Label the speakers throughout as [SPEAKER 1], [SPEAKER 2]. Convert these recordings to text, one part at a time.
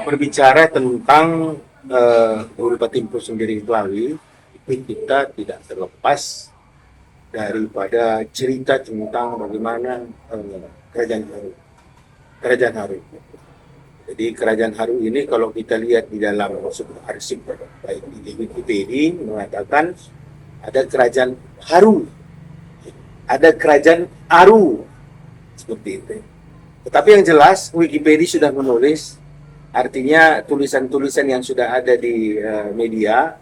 [SPEAKER 1] berbicara tentang Bupati Timur sendiri Belawi, itu kita tidak terlepas daripada cerita tentang bagaimana Kerajaan Haru. Kerajaan Haru. Jadi Kerajaan Haru ini kalau kita lihat di dalam sebuah arsip baik di Wikipedia mengatakan ada Kerajaan Haru, ada Kerajaan Aru seperti itu. Tetapi yang jelas Wikipedia sudah menulis, artinya tulisan-tulisan yang sudah ada di media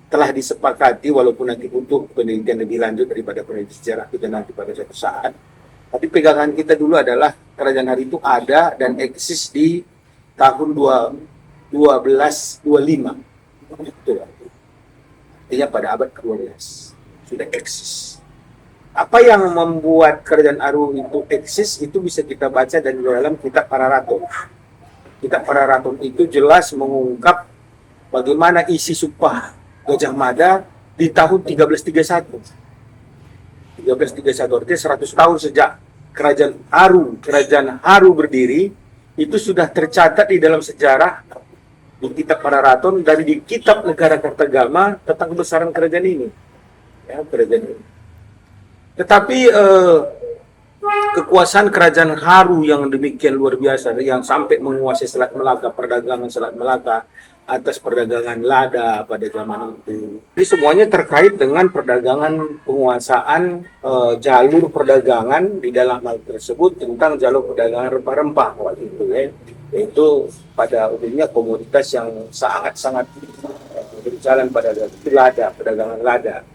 [SPEAKER 1] telah disepakati, walaupun nanti butuh penelitian lebih lanjut daripada penelitian sejarah kita nanti pada suatu saat. Tapi pegangan kita dulu adalah Kerajaan Haru itu ada dan eksis di tahun 1225. Itu artinya pada abad ke-12 sudah eksis. Apa yang membuat Kerajaan Haru itu eksis itu bisa kita baca dari dalam kitab Pararaton. Kitab Pararaton itu jelas mengungkap bagaimana isi sumpah Gajah Mada di tahun 1331. 1331 artinya 100 tahun sejak Kerajaan Haru berdiri, itu sudah tercatat di dalam sejarah di kitab Pararaton dan di kitab Negara Kartagama tentang kebesaran kerajaan ini. Ya, kerajaan ini. Tetapi kekuasaan Kerajaan Haru yang demikian luar biasa, yang sampai menguasai Selat Melaka, perdagangan Selat Melaka, atas perdagangan lada pada zaman itu. Jadi semuanya terkait dengan perdagangan, penguasaan jalur perdagangan di dalam hal tersebut tentang jalur perdagangan rempah-rempah waktu itu, ya. Itu pada umumnya komoditas yang sangat-sangat berjalan pada lada, perdagangan lada.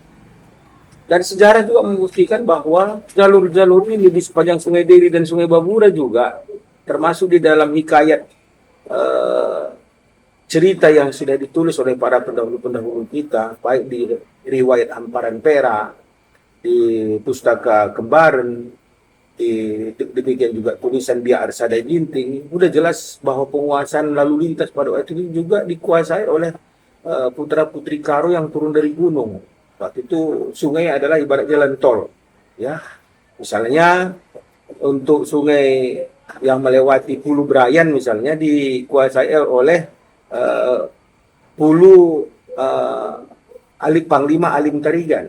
[SPEAKER 1] Dan sejarah juga membuktikan bahwa jalur-jalur ini di sepanjang Sungai Deli dan Sungai Babura juga termasuk di dalam hikayat cerita yang sudah ditulis oleh para pendahulu-pendahulu kita, baik di riwayat Hamparan Perak, di Pustaka Kembaran, demikian juga tulisan Biak Arsada Ginting, udah jelas bahwa penguasaan lalu lintas pada waktu itu juga dikuasai oleh putra-putri Karo yang turun dari gunung. Waktu itu sungai adalah ibarat jalan tol, ya. Misalnya untuk sungai yang melewati Hulu Brayan misalnya dikuasai oleh Hulu Panglima Alim Tarigan.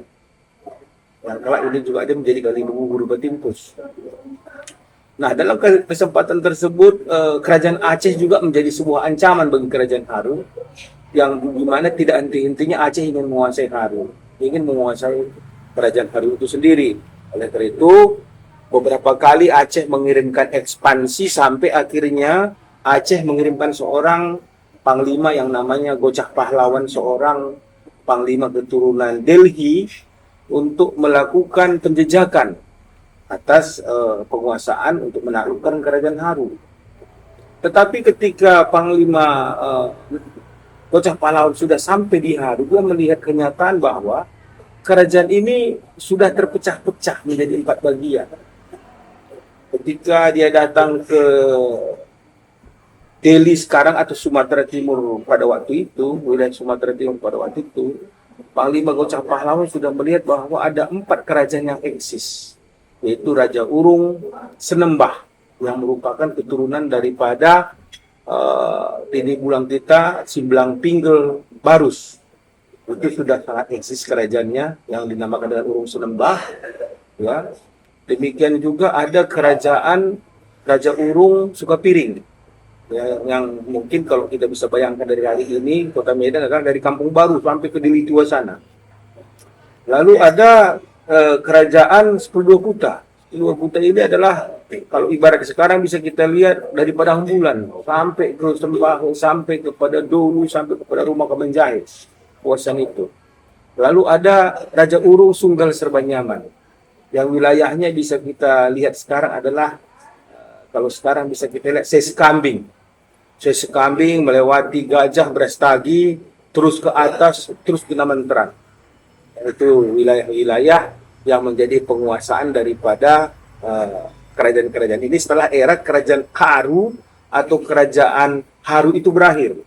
[SPEAKER 1] Yang kelak ini juga ada menjadi Kaliluwu Guru Batimpus. Nah, dalam kesempatan tersebut Kerajaan Aceh juga menjadi sebuah ancaman bagi Kerajaan Haru, yang dimana tidak henti-hentinya Aceh ingin menguasai Haru, ingin menguasai Kerajaan Haru itu sendiri. Oleh karena itu, beberapa kali Aceh mengirimkan ekspansi sampai akhirnya Aceh mengirimkan seorang panglima yang namanya Gocah Pahlawan, seorang panglima keturunan Delhi, untuk melakukan penjejakan atas penguasaan untuk menaklukkan Kerajaan Haru. Tetapi ketika panglima Gocah Pahlawan sudah sampai di Haru, dia melihat kenyataan bahwa kerajaan ini sudah terpecah-pecah menjadi 4 bagian. Ketika dia datang ke Delhi sekarang atau Sumatera Timur pada waktu itu, wilayah Sumatera Timur pada waktu itu, Panglima Gocah Pahlawan sudah melihat bahwa ada 4 kerajaan yang eksis, yaitu Raja Urung Senembah, yang merupakan keturunan daripada Dini Bulang Tita, Simblang Pinggel Barus. Itu sudah sangat eksis kerajaannya yang dinamakan dengan Urung Senembah, ya. Demikian juga ada kerajaan Raja Urung Sukapiring, ya, yang mungkin kalau kita bisa bayangkan dari hari ini, Kota Medan adalah dari Kampung Baru sampai ke Deli Tua sana. Lalu ada kerajaan Sepuluh Kuta. Sepuluh Kuta ini adalah, kalau ibarat sekarang bisa kita lihat dari Padang Bulan sampai ke Sembahu, sampai kepada Dolu, sampai kepada Rumah Kemenjahit, kawasan itu. Lalu ada Raja Urung Sunggal Serbanyaman, yang wilayahnya bisa kita lihat sekarang adalah, kalau sekarang bisa kita lihat Sesekambing. Sesekambing melewati Gajah, Brastagi, terus ke atas, terus ke Namentran. Itu wilayah-wilayah yang menjadi penguasaan daripada kerajaan-kerajaan ini setelah era Kerajaan Haru atau Kerajaan Haru itu berakhir.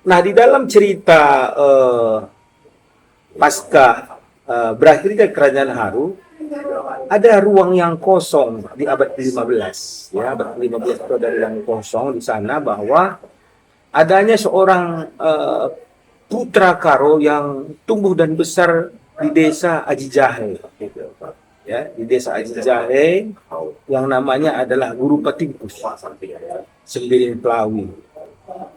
[SPEAKER 1] Nah, di dalam cerita pasca berakhirnya Kerajaan Haru, ada ruang yang kosong di abad ke-15. Ya, abad ke-15 itu ada ruang kosong di sana bahwa adanya seorang putra Karo yang tumbuh dan besar di desa Aji Jahe. Gitu. Ya, di desa Aji Jahe yang namanya adalah Guru Patimpus, Sembiring Pelawi.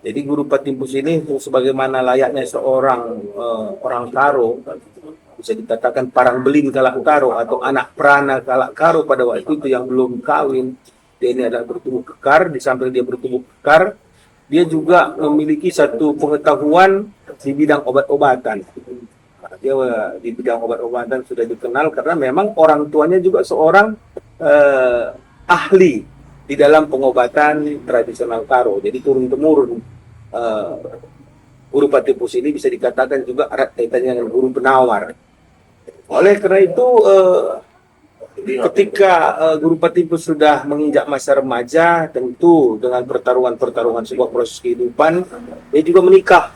[SPEAKER 1] Jadi Guru Patimpus ini sebagaimana layaknya seorang orang Karo, bisa dikatakan parang belin kalak karo atau anak perana kalak karo pada waktu itu yang belum kawin. Dia ini adalah bertubuh kekar. Di samping dia bertubuh kekar, dia juga memiliki satu pengetahuan di bidang obat-obatan. Dia di bidang obat-obatan sudah dikenal karena memang orang tuanya juga seorang ahli di dalam pengobatan tradisional Karo. Jadi turun-temurun Guru Patimpus ini bisa dikatakan juga erat kaitannya dengan guru penawar. Oleh karena itu, ketika Guru Patimpus sudah menginjak masa remaja, tentu dengan pertarungan-pertarungan sebuah proses kehidupan, dia juga menikah.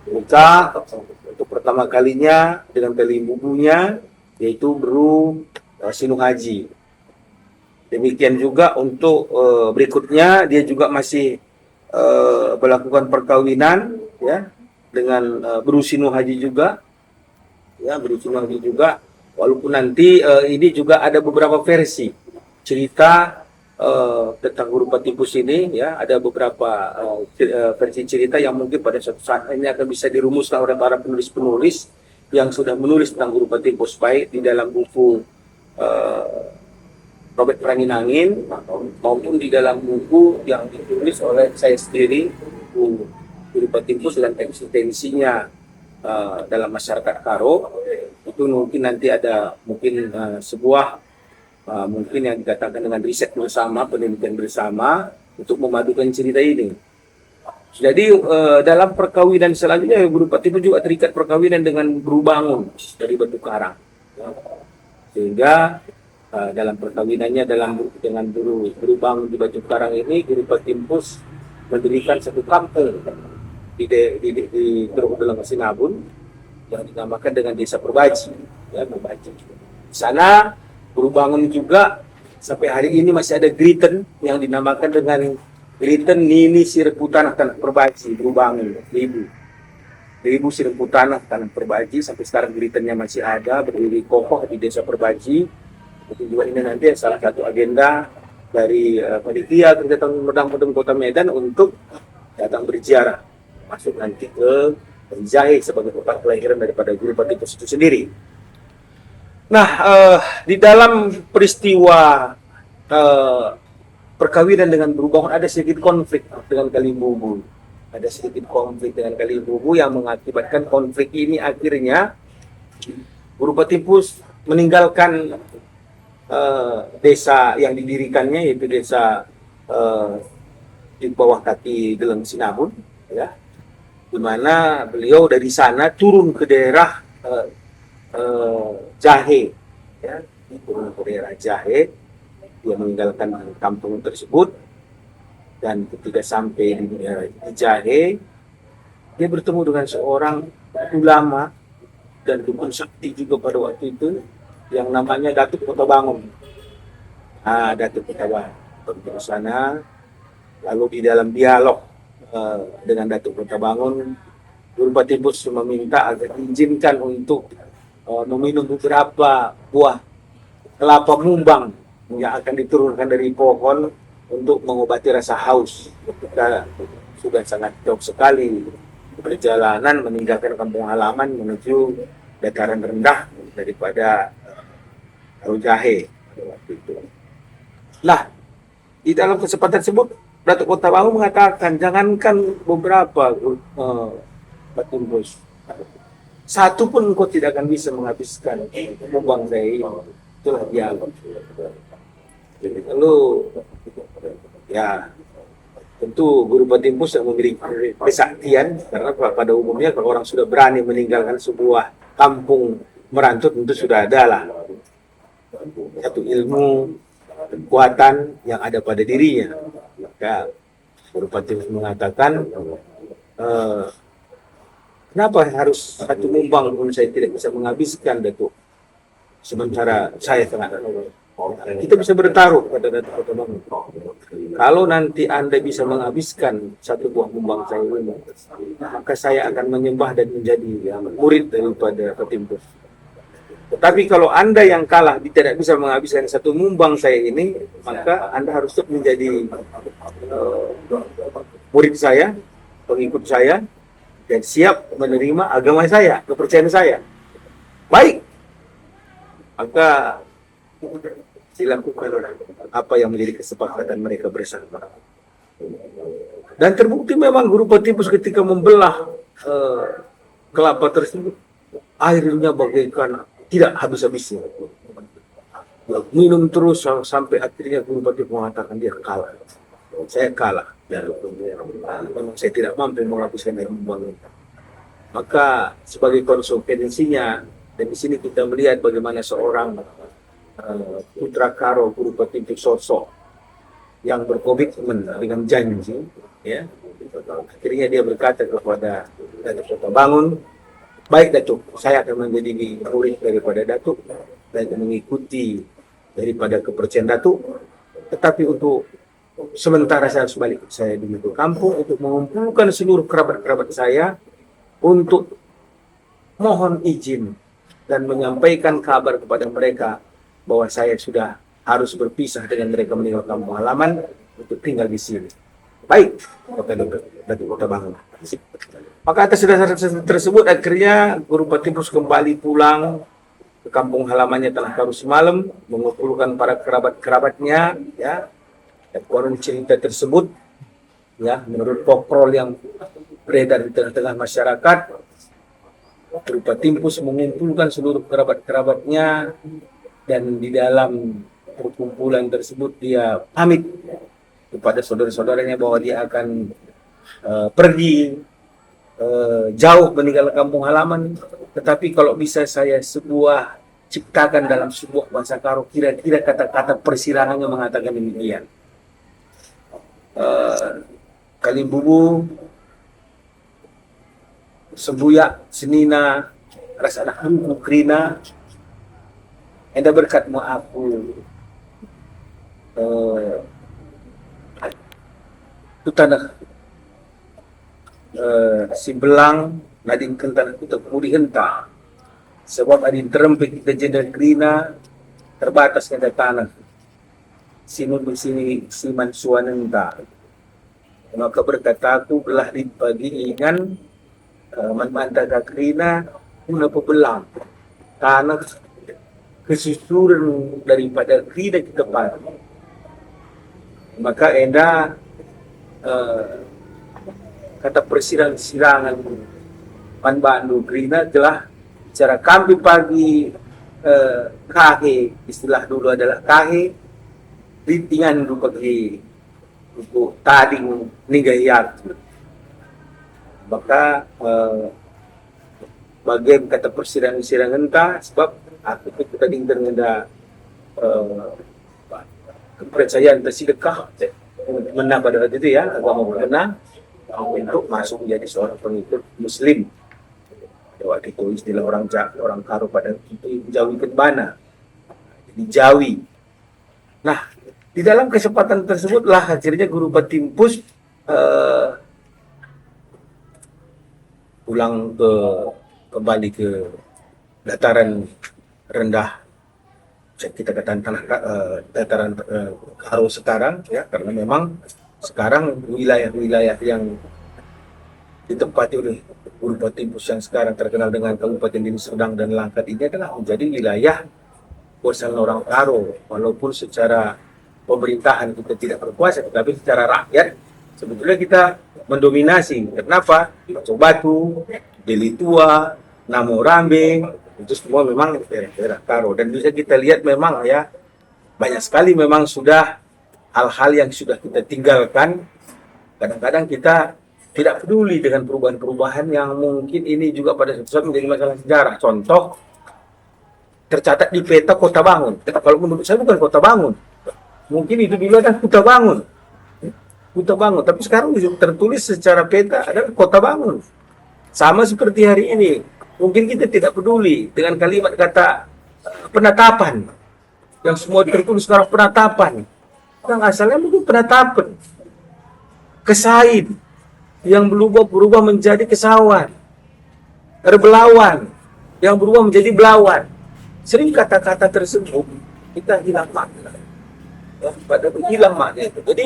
[SPEAKER 1] Untuk pertama kalinya dengan ibunya, yaitu Guru Sinuhaji. Demikian juga untuk berikutnya, dia juga masih melakukan perkawinan, ya, dengan Guru Sinuhaji juga. Ya, Sinuhaji juga, walaupun nanti ini juga ada beberapa versi cerita tentang Guru Patimpus ini, ya, ada beberapa versi cerita yang mungkin pada suatu saat ini akan bisa dirumuskan oleh para penulis-penulis yang sudah menulis tentang Guru Patimpus, baik di dalam buku Robert Pranginangin maupun di dalam buku yang ditulis oleh saya sendiri, buku Guru Patimpus dan eksistensinya dalam masyarakat Karo. Itu mungkin nanti ada mungkin sebuah mungkin yang dikatakan dengan riset bersama, penelitian bersama untuk memadukan cerita ini. Jadi dalam perkawinan selanjutnya Guru Patimpus juga terikat perkawinan dengan Guru Bangun dari Batu Karang, sehingga dalam perkawinannya dengan Guru Bangun di Batu Karang ini, Guru Patimpus mendirikan satu kampung di Teluk Belang Sinabun yang dinamakan dengan Desa Perbaji, ya, Perbaji. Di sana Guru Bangun juga sampai hari ini masih ada Griten yang dinamakan dengan Griten Nini Sirputanah Tanah Perbaji. Guru Bangun, Ibu Sirputanah Tanah Perbaji, sampai sekarang Gritennya masih ada, berdiri kokoh di Desa Perbaji. Itu juga ini nanti salah satu agenda dari panitia kegiatan Medang Kota Medan untuk datang berziarah, masuk nanti ke Jahe sebagai tempat kelahiran daripada Guru Patimpus itu sendiri. Nah, di dalam peristiwa perkawinan dengan Guru Bangun ada sedikit konflik dengan Kalibubu. Ada sedikit konflik dengan Kalibubu yang mengakibatkan konflik ini akhirnya Guru Patimpus meninggalkan desa yang didirikannya, yaitu desa di bawah kaki Geleng Sinabun, ya, di mana beliau dari sana turun ke daerah Jahe, ya, turun ke daerah Jahe. Dia meninggalkan kampung tersebut, dan ketika sampai di Jahe, dia bertemu dengan seorang ulama dan dukun sakti juga pada waktu itu yang namanya Datuk Kota Bangun. Datuk Kota Bangun ke sana, lalu di dalam dialog dengan Datuk Kota Bangun, Guru Patimpus meminta agar diizinkan untuk meminum beberapa buah kelapa mumbang yang akan diturunkan dari pohon untuk mengobati rasa haus ketika sudah sangat jauh sekali perjalanan meninggalkan kampung halaman menuju dataran rendah daripada Jahe waktu itu. Nah, di dalam kesempatan tersebut Datuk Kota Bangun mengatakan, jangankan beberapa Patimpus, satu pun engkau tidak akan bisa menghabiskan mumbang saya ini. Itulah dialog. Jadi lalu ya tentu Guru Patimpus yang memiliki kesaktian, karena pada umumnya kalau orang sudah berani meninggalkan sebuah kampung merantau tentu sudah ada lah satu ilmu, kekuatan yang ada pada dirinya. Maka Guru Patimpus mengatakan, kenapa harus satu mumbang pun saya tidak bisa menghabiskan, Datuk? sementara saya sangat kita bisa bertaruh pada Datuk Kota Bangun. Kalau nanti Anda bisa menghabiskan satu buah kumbang saya ini, maka saya akan menyembah dan menjadi murid daripada Ketimpus. Tetapi kalau Anda yang kalah tidak bisa menghabiskan satu mumbang saya ini, maka Anda harus tetap menjadi murid saya, pengikut saya, dan siap menerima agama saya, kepercayaan saya. Baik, maka dilakukan apa yang menjadi kesepakatan mereka bersama. Dan terbukti memang Guru Ketimpus ketika membelah kelapa tersebut, airnya bagaikan tidak habis-habisnya. Minum terus sampai akhirnya Guru Ketimpus mengatakan dia kalah. Saya kalah. Memang saya tidak mampu menghabiskan air membangun. Maka sebagai konsekuensinya, dan di sini kita melihat bagaimana seorang putra Karo Guru Ketimpus sosok yang berkomitmen dengan janji, ya. Akhirnya dia berkata kepada Datuk Kota Bangun, baik Datuk, saya akan menjadi murid daripada Datuk dan mengikuti daripada kepercayaan Datuk. Tetapi untuk sementara saya harus balik saya dulu ke kampung untuk mengumpulkan seluruh kerabat-kerabat saya untuk mohon izin dan menyampaikan kabar kepada mereka bahwa saya sudah harus berpisah dengan mereka meninggalkan kampung halaman untuk tinggal di sini. Baik, kata Datuk Kota Bangun. Maka atas dasar tersebut akhirnya Guru Ketimpus kembali pulang ke kampung halamannya Tanah Karo semalam, mengumpulkan para kerabat-kerabatnya, ya. Dan konon cerita tersebut, ya, menurut folklore yang beredar di tengah-tengah masyarakat, Guru Ketimpus mengumpulkan seluruh kerabat-kerabatnya dan di dalam perkumpulan tersebut dia pamit kepada saudara-saudaranya bahwa dia akan pergi jauh meninggalkan kampung halaman, tetapi kalau bisa saya ciptakan dalam sebuah bahasa Karo, kira-kira kata-kata persilangannya mengatakan demikian. Kalimbubu, Sembuyak, Senina, rasa anak buku, Krina, enda berkat mu aku itu tanah Simbelang nading kentan aku terkemudi henta sebab adin terempik kita jendela Krina terbatas kena tanah sinun bersini siman suanenta. Maka berkata aku belah di pagi ingan manmanta Krina una pebelang tanah kesusuran daripada Krina ke depan. Maka enda kata persirangan Panbandu Krina telah cara kami pagi kahe, istilah dulu adalah kahe, rintingan dulu pagi untuk tading nigayat. Maka bagian kata persirangan entah sebab aku itu tadi dengan kepercayaan bersedekah menang pada waktu itu, ya, agama menang untuk masuk menjadi seorang pengikut Muslim. Pada waktu itu istilah orang Karo pada itu Jawi Kebana, jadi Jawi. Nah, di dalam kesempatan tersebutlah akhirnya Guru Ketimpus pulang kembali ke dataran rendah, kita katakan dataran Karo sekarang, ya, karena memang sekarang wilayah-wilayah yang ditempati oleh Guru Ketimpus yang sekarang terkenal dengan Kabupaten Deli Serdang dan Langkat ini adalah menjadi wilayah kuasa orang Karo. Walaupun secara pemerintahan kita tidak berkuasa, tetapi secara rakyat sebetulnya kita mendominasi. Kenapa? Cobatu, Deli Tua, Namo Rambe, itu semua memang daerah Karo. Dan bisa kita lihat memang, ya, banyak sekali memang sudah hal-hal yang sudah kita tinggalkan. Kadang-kadang kita tidak peduli dengan perubahan-perubahan yang mungkin ini juga pada suatu saat menjadi masalah sejarah. Contoh, tercatat di peta Kota Bangun. Kalau menurut saya bukan Kota Bangun. Mungkin itu dulu ada Kota Bangun. Kota Bangun. Tapi sekarang tertulis secara peta adalah Kota Bangun. Sama seperti hari ini. Mungkin kita tidak peduli dengan kalimat kata penatapan. Yang semua tertulis sekarang penatapan. Yang asalnya mungkin penatapan. Kesain. Yang berubah menjadi kesawan. Rebelawan. Yang berubah menjadi belawan. Sering kata-kata tersebut kita hilang makna. Ya, pada hilang makna itu. Jadi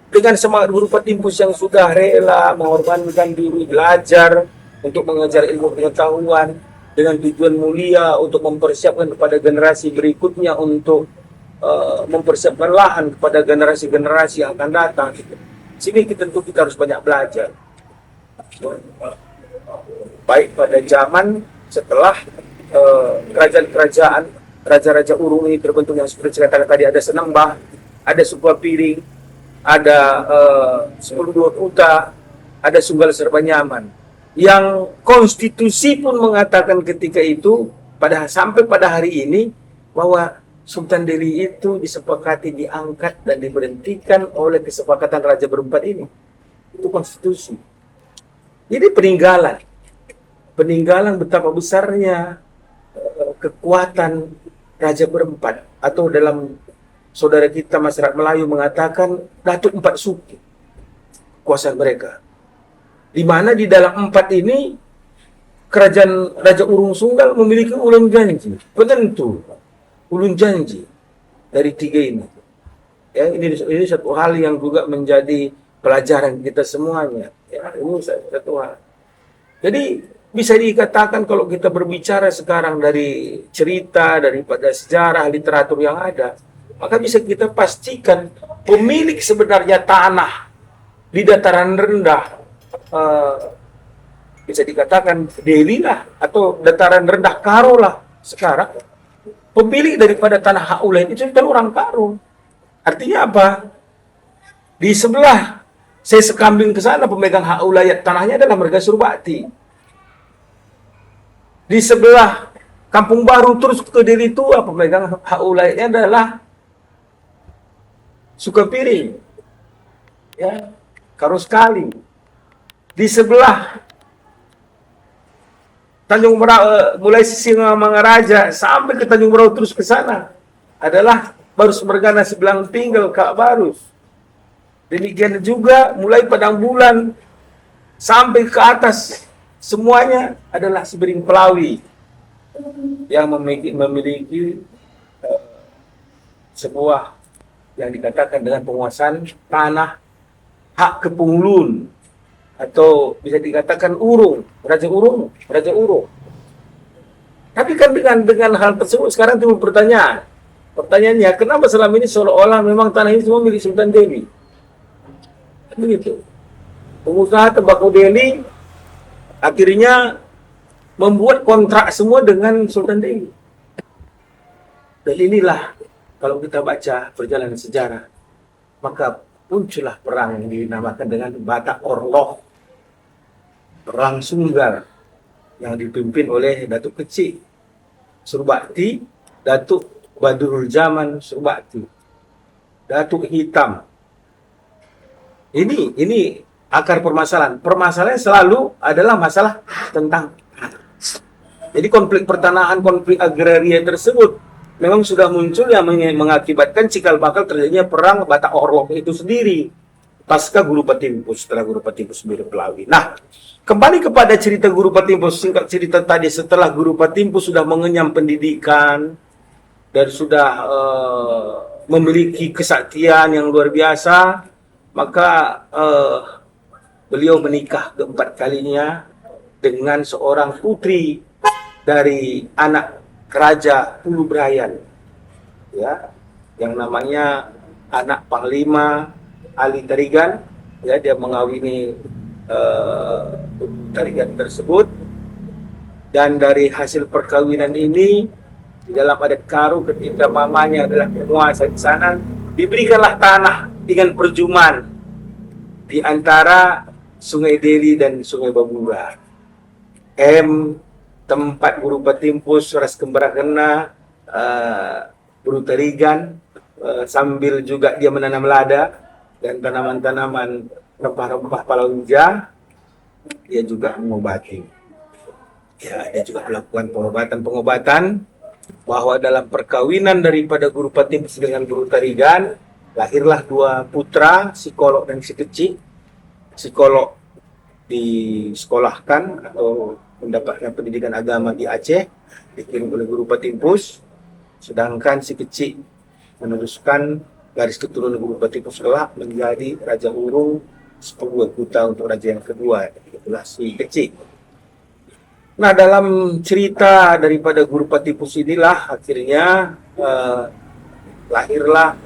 [SPEAKER 1] dengan semangat guru Patimpus yang sudah rela mengorbankan diri belajar untuk mengajar ilmu pengetahuan dengan tujuan mulia untuk mempersiapkan kepada generasi berikutnya untuk mempersiapkan lahan kepada generasi-generasi yang akan datang. Sini tentu kita harus banyak belajar. Baik pada zaman setelah kerajaan-kerajaan raja-raja Urung ini terbentuk yang seperti saya katakan tadi, ada Senembah, ada Sukapiring, ada Sepuluh Kuta, ada Sunggal Serba Nyaman. Yang konstitusi pun mengatakan ketika itu sampai pada hari ini bahwa Sultan Delhi itu disepakati diangkat dan diberhentikan oleh kesepakatan Raja Berempat ini. Itu konstitusi. Jadi peninggalan betapa besarnya kekuatan Raja Berempat, atau dalam saudara kita masyarakat Melayu mengatakan Datuk Empat Suku, kekuasaan mereka. Di mana di dalam empat ini kerajaan Raja Urung Sunggal memiliki ulun janji, penentu ulun janji dari tiga ini. Ya, ini satu hal yang juga menjadi pelajaran kita semuanya. Ya, ini satu hal. Jadi bisa dikatakan kalau kita berbicara sekarang dari cerita, daripada sejarah, literatur yang ada, maka bisa kita pastikan pemilik sebenarnya tanah di dataran rendah, bisa dikatakan Delhi lah, atau dataran rendah Karo lah sekarang, pemilik daripada tanah hak ulayat itu adalah orang Karo. Artinya apa? Di sebelah saya sekambing ke sana, pemegang hak ulayat tanahnya adalah Marga Surbakti. Di sebelah Kampung Baru terus ke Delhi Tua, pemegang hak ulayatnya adalah Sukapiring. Ya, Karo sekali. Di sebelah Tanjung Merauke, mulai Singamangaraja sampai ke Tanjung Merauke terus ke sana adalah Barus Mergana Sebelang Tinggal Kak Barus. Demikian juga mulai Padang Bulan sampai ke atas semuanya adalah Sebering Pelawi yang memiliki sebuah yang dikatakan dengan penguasaan tanah hak kepunglun, atau bisa dikatakan Urung, Raja Urung. Tapi kan dengan hal tersebut sekarang timbul pertanyaannya, kenapa selama ini seolah-olah memang tanah ini semua milik Sultan Delhi? Begitu. Pengusaha tembakau Delhi akhirnya membuat kontrak semua dengan Sultan Delhi. Dan inilah kalau kita baca perjalanan sejarah, maka muncullah perang yang dinamakan dengan Batak Orloh, perang Sunggal yang dipimpin oleh Datuk Kecil Surbakti, Datuk Badrul Zaman Surbakti, Datuk Hitam. Ini akar permasalahan. Permasalahan selalu adalah masalah tentang. Jadi konflik pertanahan, konflik agraria tersebut memang sudah muncul yang mengakibatkan cikal bakal terjadinya perang Batak Orloh itu sendiri pasca Guru Patimpus, setelah Guru Patimpus Sebering Pelawi. Nah, kembali kepada cerita Guru Patimpus, singkat cerita tadi, setelah Guru Patimpus sudah mengenyam pendidikan dan sudah memiliki kesaktian yang luar biasa, maka beliau menikah keempat kalinya dengan seorang putri dari anak Raja Hulu Brayan, ya, yang namanya anak Panglima Ali Tarigan. Ya, dia mengawini Tarigan tersebut, dan dari hasil perkawinan ini di dalam adat Karo, ketika mamanya adalah penguasa di sana, diberikanlah tanah dengan perjuman di antara Sungai Delhi dan Sungai Babura. Tempat Guru Patimpus Ras Kembaragena Guru Tarigan, sambil juga dia menanam lada dan tanaman-tanaman rempah-rempah palawija, dia juga mengobati. Ya, dia juga melakukan pengobatan-pengobatan bahwa dalam perkawinan daripada Guru Patimpus dengan Guru Tarigan, lahirlah dua putra, psikolog dan si kecil. Psikolog disekolahkan atau mendapatkan pendidikan agama di Aceh, dikirim oleh Guru Patimpus, sedangkan si kecil meneruskan garis keturunan Guru Patimpus kelak menjadi Raja Urung 10 Kuta untuk raja yang kedua, itulah si kecil. Nah, dalam cerita daripada Guru Patimpus inilah akhirnya lahirlah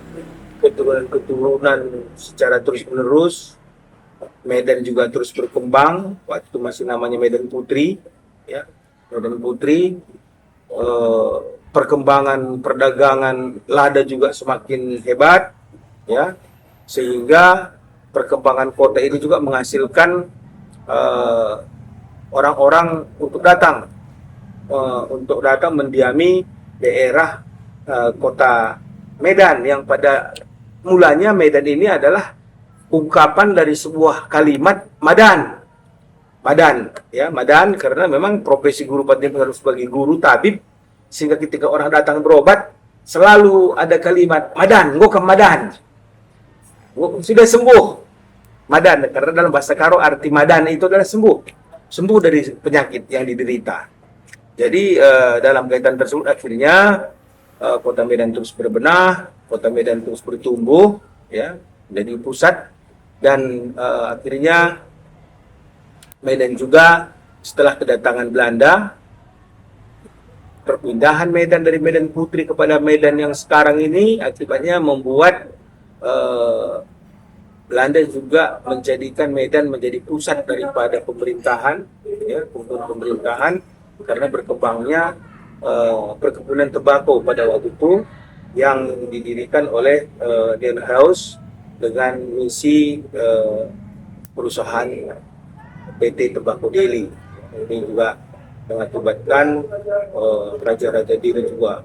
[SPEAKER 1] keturunan-keturunan secara terus-menerus. Medan juga terus berkembang, waktu itu masih namanya Medan Putri, ya, Medan Putri. Perkembangan perdagangan lada juga semakin hebat, ya, sehingga perkembangan kota ini juga menghasilkan orang-orang untuk datang mendiami daerah kota Medan, yang pada mulanya Medan ini adalah ungkapan dari sebuah kalimat madan, ya, madan, karena memang profesi Guru Patimpus harus sebagai guru tabib, sehingga ketika orang datang berobat selalu ada kalimat madan, ngokam madan, sudah sembuh, madan, karena dalam bahasa Karo arti madan itu adalah sembuh dari penyakit yang diderita. Jadi dalam kaitan tersebut akhirnya kota Medan terus berbenah, kota Medan terus bertumbuh, ya, menjadi pusat. Dan akhirnya Medan juga setelah kedatangan Belanda, perpindahan Medan dari Medan Putri kepada Medan yang sekarang ini akibatnya membuat Belanda juga menjadikan Medan menjadi pusat daripada pemerintahan, ya, pemerintahan, karena berkembangnya perkebunan tembakau pada waktu itu yang didirikan oleh Den House dengan misi perusahaan PT Tembakau Deli. Ini juga mengakibatkan raja-raja Deli juga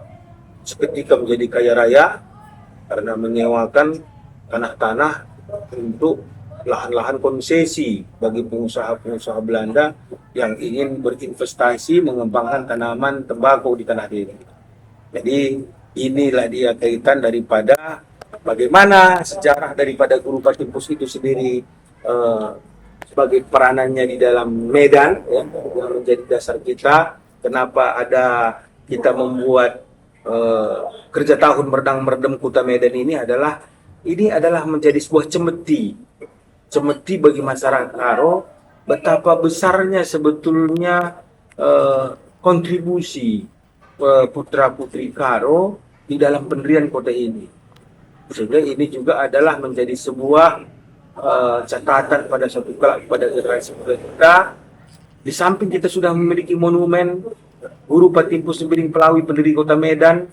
[SPEAKER 1] seketika menjadi kaya raya karena menyewakan tanah-tanah untuk lahan-lahan konsesi bagi pengusaha-pengusaha Belanda yang ingin berinvestasi mengembangkan tanaman tembakau di tanah Deli. Jadi inilah dia kaitan daripada bagaimana sejarah daripada Guru Patimpus itu sendiri sebagai peranannya di dalam Medan, ya, yang menjadi dasar kita. Kenapa ada kita membuat kerja tahun Merdang-Merdem Kuta Medan ini adalah menjadi sebuah cemeti bagi masyarakat Karo betapa besarnya sebetulnya kontribusi putra-putri Karo di dalam pendirian kota ini. Sehingga ini juga adalah menjadi sebuah catatan pada suatu kelak pada generasi muda kita. Di samping kita sudah memiliki monumen Guru Patimpus Sembiring Pelawi pendiri kota Medan,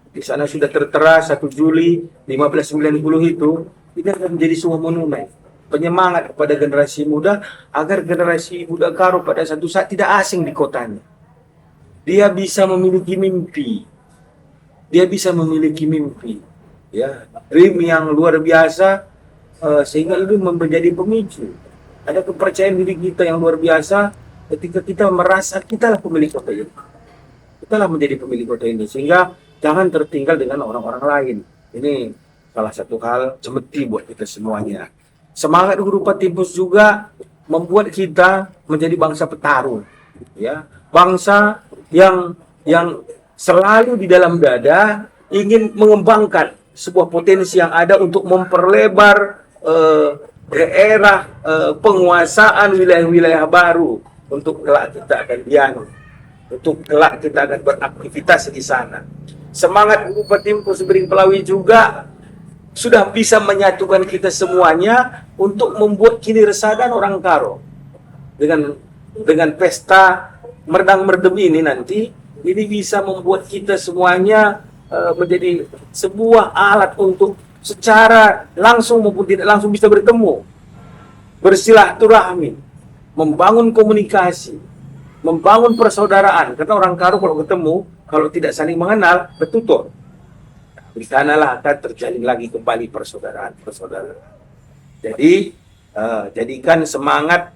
[SPEAKER 1] di sana sudah tertera 1 Juli 1590 itu, ini akan menjadi sebuah monumen penyemangat kepada generasi muda agar generasi muda Karo pada satu saat tidak asing di kotanya. Dia bisa memiliki mimpi. Ya, dream yang luar biasa, sehingga itu menjadi pemicu. Ada kepercayaan diri kita yang luar biasa ketika kita merasa kitalah pemilik kota ini. Kitalah menjadi pemilik kota ini, sehingga jangan tertinggal dengan orang-orang lain. Ini salah satu hal cemeti buat kita semuanya. Semangat Guru Patimpus juga membuat kita menjadi bangsa petarung, ya, bangsa yang selalu di dalam dada ingin mengembangkan sebuah potensi yang ada untuk memperlebar daerah penguasaan wilayah-wilayah baru untuk kelak kita akan untuk kelak kita akan beraktivitas di sana. Semangat Guru Patimpus Sembiring Pelawi juga sudah bisa menyatukan kita semuanya untuk membuat kini resadan orang Karo dengan pesta Merdang-Merdem ini nanti. Ini bisa membuat kita semuanya menjadi sebuah alat untuk secara langsung maupun tidak langsung bisa bertemu, bersilaturahmi, membangun komunikasi, membangun persaudaraan. Karena orang Karo kalau ketemu, kalau tidak saling mengenal, bertutur. Di sanalah akan terjalin lagi kembali persaudaraan. Jadi jadikan semangat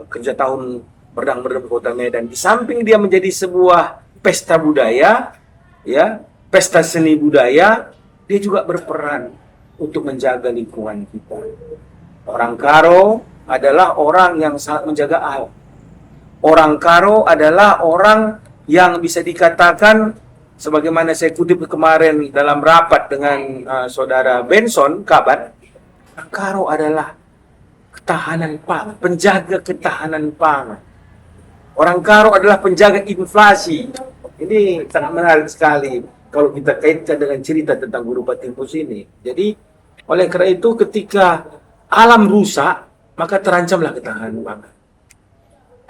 [SPEAKER 1] kerja tahun Merdang-Merdem Kota Medan, di samping dia menjadi sebuah pesta budaya, ya, pesta seni budaya, dia juga berperan untuk menjaga lingkungan kita. Orang Karo adalah orang yang sangat menjaga alam. Orang Karo adalah orang yang bisa dikatakan, sebagaimana saya kutip kemarin dalam rapat dengan saudara Benson Kabat, orang Karo adalah ketahanan pangan, penjaga ketahanan pangan. Orang Karo adalah penjaga inflasi. Ini sangat menarik sekali kalau kita kaitkan dengan cerita tentang Guru Patimpus ini. Jadi, oleh karena itu ketika alam rusak, maka terancamlah ketahanan pangan.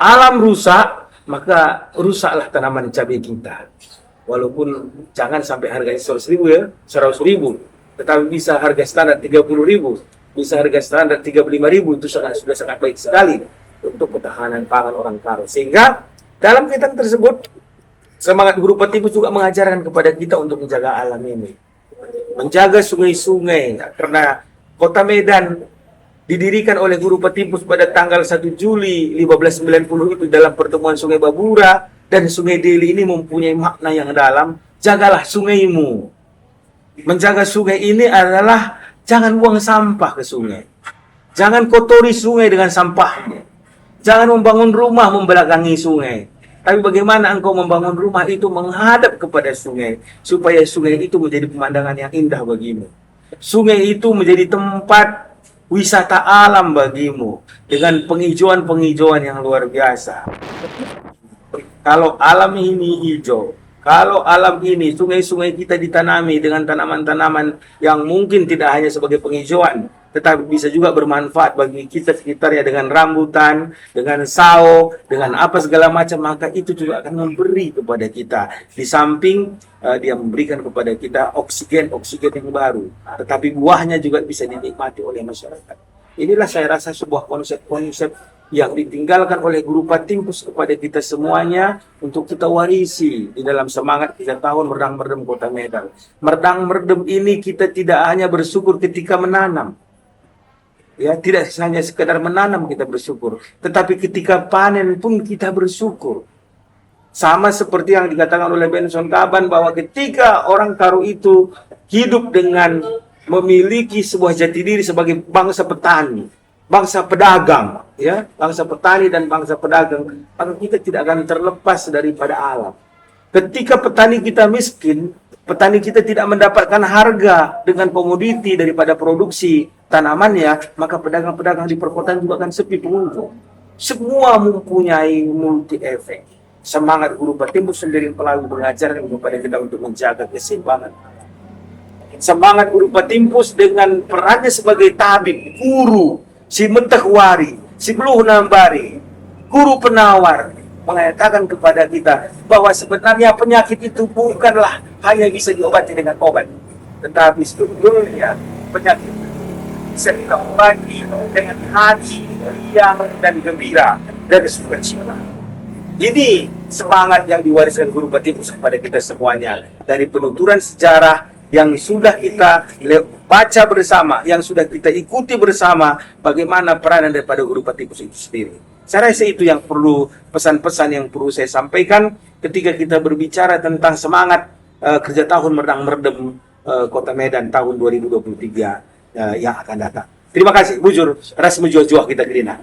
[SPEAKER 1] Alam rusak, maka rusaklah tanaman cabai kita. Walaupun jangan sampai harganya 100.000 ya, 100.000. Tetapi bisa harga standar 30.000, bisa harga standar 35.000, itu sudah sangat baik sekali untuk ketahanan pangan orang Karo. Sehingga dalam kaitan tersebut, semangat Guru Patimpus juga mengajarkan kepada kita untuk menjaga alam ini. Menjaga sungai-sungai, karena Kota Medan didirikan oleh Guru Patimpus pada tanggal 1 Juli 1590 itu dalam pertemuan Sungai Babura dan Sungai Deli ini mempunyai makna yang dalam. Jagalah sungaimu. Menjaga sungai ini adalah jangan buang sampah ke sungai. Jangan kotori sungai dengan sampahnya. Jangan membangun rumah membelakangi sungai. Tapi bagaimana engkau membangun rumah itu menghadap kepada sungai, supaya sungai itu menjadi pemandangan yang indah bagimu. Sungai itu menjadi tempat wisata alam bagimu, dengan penghijauan-penghijauan yang luar biasa. Kalau alam ini hijau, kalau alam ini, sungai-sungai kita ditanami dengan tanaman-tanaman yang mungkin tidak hanya sebagai penghijauan, tetapi bisa juga bermanfaat bagi kita sekitarnya dengan rambutan, dengan sao, dengan apa segala macam, maka itu juga akan memberi kepada kita. Di samping dia memberikan kepada kita oksigen yang baru, tetapi buahnya juga bisa dinikmati oleh masyarakat. Inilah saya rasa sebuah konsep-konsep yang ditinggalkan oleh Guru Patimpus kepada kita semuanya untuk kita warisi di dalam semangat 3 tahun Merdang Merdem Kota Medan. Merdang Merdem ini kita tidak hanya bersyukur ketika menanam. Ya, tidak hanya sekedar menanam kita bersyukur, tetapi ketika panen pun kita bersyukur. Sama seperti yang dikatakan oleh Benson Kaban bahwa ketika orang Karo itu hidup dengan memiliki sebuah jati diri sebagai bangsa petani, bangsa pedagang, ya, bangsa petani dan bangsa pedagang, maka kita tidak akan terlepas daripada alam. Ketika petani kita miskin, petani kita tidak mendapatkan harga dengan komoditi daripada produksi tanamannya, maka pedagang-pedagang di perkotaan juga akan sepi pengunjung. Semua mempunyai multi efek. Semangat Guru Patimpus sendiri melalui mengajarkan kepada kita untuk menjaga keseimbangan. Semangat Guru Patimpus dengan perannya sebagai tabib, guru, si Mentakwari, si Bluh Nambari, guru penawar, mengatakan kepada kita bahwa sebenarnya penyakit itu bukanlah hanya bisa diobati dengan obat, tetapi sebetulnya penyakit bisa diobati dengan hati yang dan gembira dan sukacita. Ini semangat yang diwariskan Guru Patimpus kepada kita semuanya dari penuturan sejarah yang sudah kita baca bersama, yang sudah kita ikuti bersama, bagaimana peranan daripada Guru Patimpus itu sendiri. Saya rasa itu yang perlu, pesan-pesan yang perlu saya sampaikan ketika kita berbicara tentang semangat kerja tahun Merdang Merdem Kota Medan tahun 2023 yang akan datang. Terima kasih, bujur, ras menjual-jual kita gerina.